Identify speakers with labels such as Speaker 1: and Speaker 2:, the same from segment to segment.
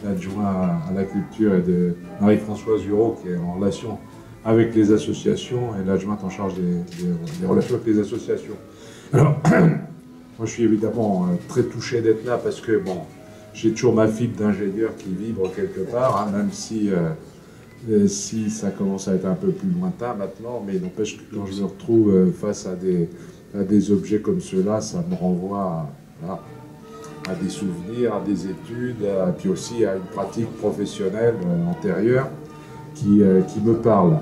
Speaker 1: L'adjoint à la culture et de Marie-Françoise Hureau, qui est en relation avec les associations, et l'adjointe en charge des relations avec les associations. Alors, moi je suis évidemment très touché d'être là parce que, bon, j'ai toujours ma fibre d'ingénieur qui vibre quelque part, hein, même si ça commence à être un peu plus lointain maintenant, mais il n'empêche que quand je me retrouve face à des objets comme ceux-là, ça me renvoie à des souvenirs, à des études, puis aussi à une pratique professionnelle antérieure qui me parle.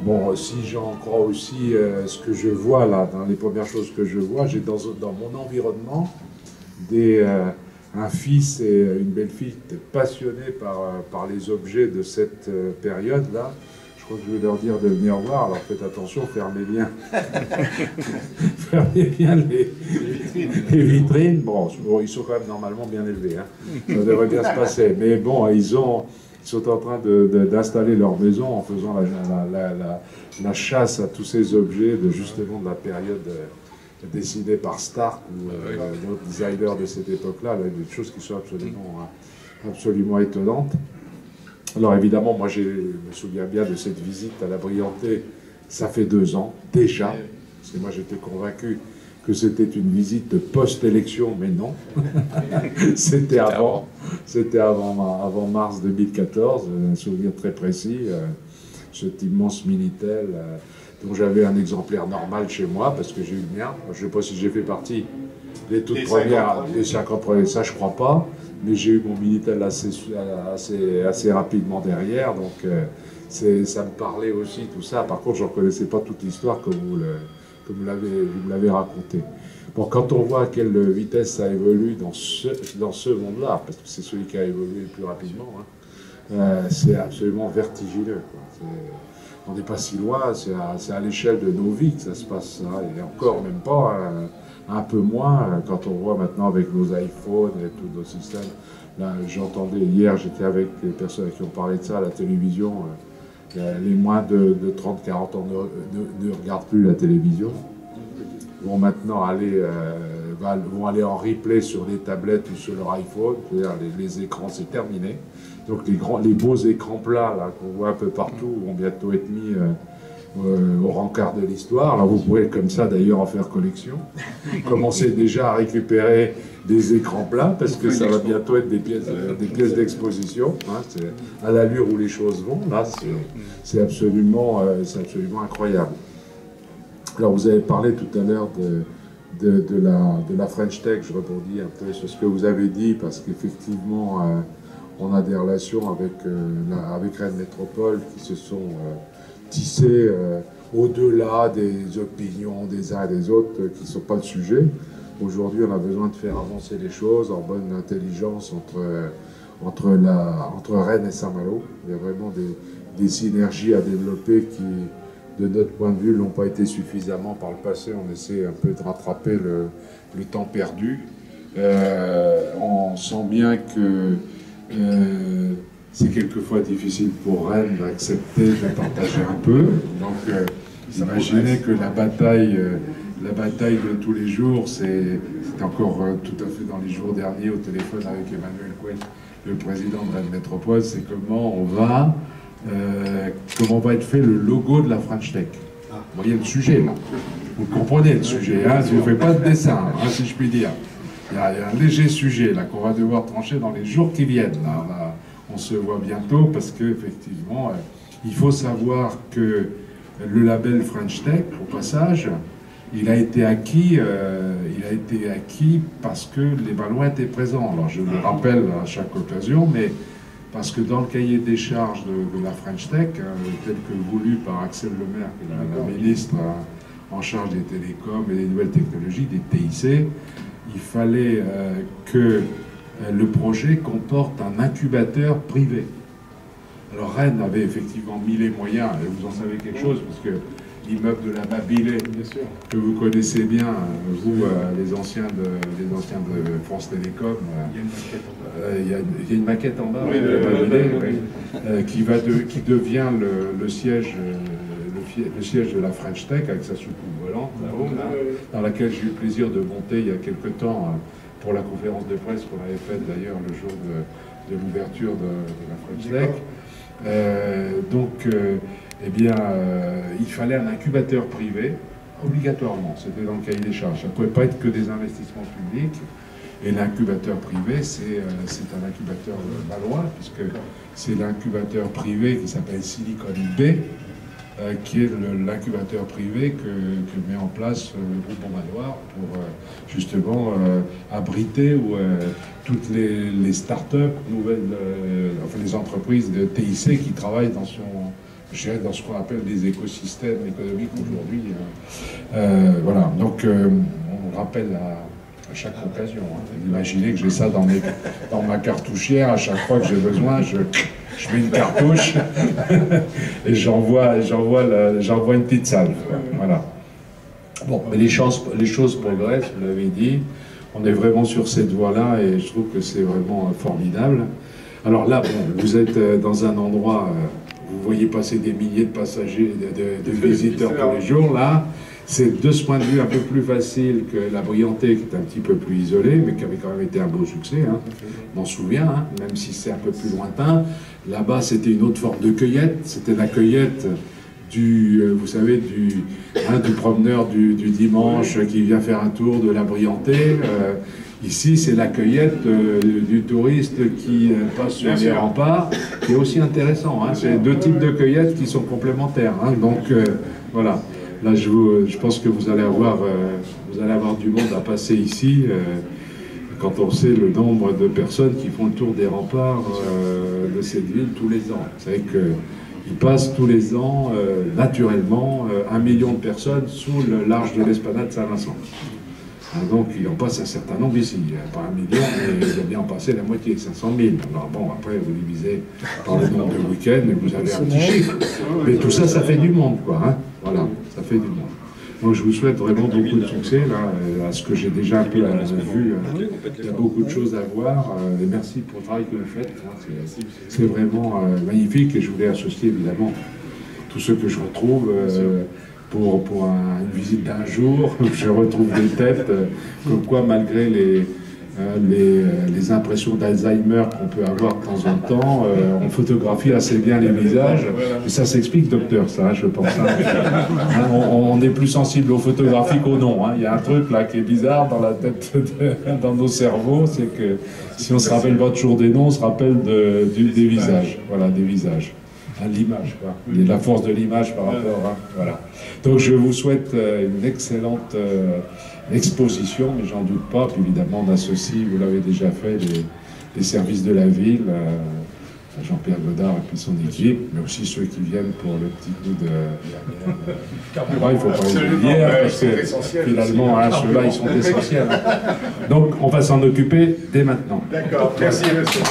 Speaker 1: Bon, si j'en crois aussi ce que je vois là, dans les premières choses que je vois, j'ai dans mon environnement un fils et une belle-fille passionnés par les objets de cette période-là. Je crois que je vais leur dire de venir voir, alors faites attention, fermez bien, fermez bien les vitrines. Bon, ils sont quand même normalement bien élevés, hein. Ça devrait bien se passer. Mais bon, ils sont en train d'installer leur maison en faisant la chasse à tous ces objets justement de la période dessinée par Stark ou d'autres designers de cette époque-là, des choses qui sont absolument étonnantes. Alors évidemment, moi je me souviens bien de cette visite à la Briantais, ça fait 2 ans déjà, parce que moi j'étais convaincu que c'était une visite post-élection, mais non, c'était avant mars 2014, un souvenir très précis, cet immense Minitel, dont j'avais un exemplaire normal chez moi, parce que j'ai eu le mien, je ne sais pas si j'ai fait partie des toutes premières, des 50 premiers, ça je crois pas, mais j'ai eu mon Minitel assez rapidement derrière, donc ça me parlait aussi, tout ça. Par contre, je ne reconnaissais pas toute l'histoire comme vous l'avez raconté. Bon, quand on voit à quelle vitesse ça évolue dans ce monde-là, parce que c'est celui qui a évolué le plus rapidement, hein, c'est absolument vertigineux, quoi. On n'est pas si loin, c'est à l'échelle de nos vies que ça se passe, ça, et encore même pas... un peu moins quand on voit maintenant avec nos iPhones et tous nos systèmes. Là, j'entendais hier, j'étais avec des personnes qui ont parlé de ça à la télévision. Les moins de 30-40 ans ne regardent plus la télévision. Vont maintenant vont aller en replay sur les tablettes ou sur leur iPhone. C'est-à-dire les écrans, c'est terminé. Donc les beaux écrans plats là qu'on voit un peu partout vont bientôt être mis au rencard de l'histoire. Alors vous pouvez comme ça d'ailleurs en faire collection. Commencez déjà à récupérer des écrans plats parce que ça va bientôt être des pièces d'exposition. Hein, à l'allure où les choses vont, là c'est absolument incroyable. Alors vous avez parlé tout à l'heure de la French Tech, je rebondis un peu sur ce que vous avez dit parce qu'effectivement on a des relations avec Rennes Métropole qui se sont tissées au-delà des opinions des uns et des autres qui ne sont pas le sujet. Aujourd'hui, on a besoin de faire avancer les choses en bonne intelligence entre Rennes et Saint-Malo. Il y a vraiment des synergies à développer qui, de notre point de vue, n'ont pas été suffisamment par le passé. On essaie un peu de rattraper le temps perdu. On sent bien que c'est quelquefois difficile pour Rennes d'accepter de partager un peu. Donc, imaginez que la bataille de tous les jours, c'est encore tout à fait dans les jours derniers au téléphone avec Emmanuel Couette, le président de Rennes Métropole, c'est comment va être fait le logo de la French Tech. Vous voyez le sujet là, vous comprenez le sujet, hein, si vous ne faites pas de dessin, hein, si je puis dire. Il y a un léger sujet là qu'on va devoir trancher dans les jours qui viennent. Là, on se voit bientôt parce qu'effectivement, il faut savoir que le label French Tech, au passage, il a été acquis parce que les Valois étaient présents. Alors je le rappelle à chaque occasion, mais parce que dans le cahier des charges de la French Tech, tel que voulu par Axel Lemaire, qui est la ministre en charge des télécoms et des nouvelles technologies, des TIC, il fallait que le projet comporte un incubateur privé. Alors Rennes avait effectivement mis les moyens, et vous en savez quelque chose, parce que l'immeuble de la Mabilé, que vous connaissez bien, vous, les anciens de France Télécom, il y a une maquette en bas,
Speaker 2: oui,
Speaker 1: de la Mabilé, qui devient le siège de la French Tech, avec sa soucoupe volante, là-haut, dans laquelle j'ai eu le plaisir de monter il y a quelque temps pour la conférence de presse qu'on avait faite d'ailleurs le jour de l'ouverture de la French Tech. Eh bien, il fallait un incubateur privé, obligatoirement, c'était dans le cahier des charges. Ça ne pouvait pas être que des investissements publics. Et l'incubateur privé, c'est un incubateur valois, puisque c'est l'incubateur privé qui s'appelle Silicon B, qui est l'incubateur privé que met en place le groupe Bombardoir pour justement abriter toutes les start-up, enfin les entreprises de TIC qui travaillent dans ce qu'on appelle des écosystèmes économiques aujourd'hui. Voilà, donc on rappelle à chaque occasion. Imaginez que j'ai ça dans ma cartouchière, à chaque fois que j'ai besoin, je mets une cartouche et j'envoie une petite salve. Voilà. Bon, mais les choses progressent, vous l'avez dit. On est vraiment sur cette voie-là et je trouve que c'est vraiment formidable. Alors là, bon, vous êtes dans un endroit, vous voyez passer des milliers de passagers, de visiteurs tous les jours. Là, c'est de ce point de vue un peu plus facile que la Briantais, qui est un petit peu plus isolée, mais qui avait quand même été un beau succès. Hein. On m'en souvient, hein, même si c'est un peu plus lointain. Là-bas, c'était une autre forme de cueillette. C'était la cueillette vous savez, du promeneur du dimanche qui vient faire un tour de la Briantais. Ici, c'est la cueillette du touriste qui passe sur les remparts, qui est aussi intéressant. Hein. C'est deux types de cueillettes qui sont complémentaires. Hein. Donc, voilà. Là, je pense que vous allez avoir du monde à passer ici, quand on sait le nombre de personnes qui font le tour des remparts de cette ville tous les ans. Vous savez qu'ils passent tous les ans, naturellement, 1 million de personnes sous le large de l'esplanade Saint-Vincent. Donc, il en passe un certain nombre ici. Pas 1 million, mais il a bien passé la moitié, 500 000. Alors bon, après, vous divisez par le nombre de week-ends et vous avez un petit chiffre. Mais tout ça, ça fait du monde, quoi. Hein. Voilà, ça fait du monde. Donc, je vous souhaite vraiment beaucoup de succès, là, à ce que j'ai déjà un peu vu. Il y a beaucoup de choses à voir. Et merci pour le travail que vous faites. C'est vraiment magnifique. Et je voulais associer, évidemment, tous ceux que je retrouve... pour une visite d'un jour, je retrouve des têtes, comme quoi malgré les impressions d'Alzheimer qu'on peut avoir de temps en temps, on photographie assez bien les visages, et ça s'explique, docteur, ça, je pense. Hein, on est plus sensible aux photographies qu'aux noms. Hein. Il y a un truc là qui est bizarre dans la tête, dans nos cerveaux, c'est que si on se rappelle pas toujours des noms, on se rappelle des visages, voilà, des visages. L'image, quoi. La force de l'image par rapport à... Voilà. Donc je vous souhaite une excellente exposition, mais j'en doute pas. Puis évidemment, on associe, vous l'avez déjà fait, les services de la ville, Jean-Pierre Godard et puis son équipe, mais aussi ceux qui viennent pour le petit coup de... il ne faut pas les oublier, parce que finalement, hein, ceux-là, ils sont essentiels. Donc on va s'en occuper dès maintenant.
Speaker 2: D'accord, merci monsieur.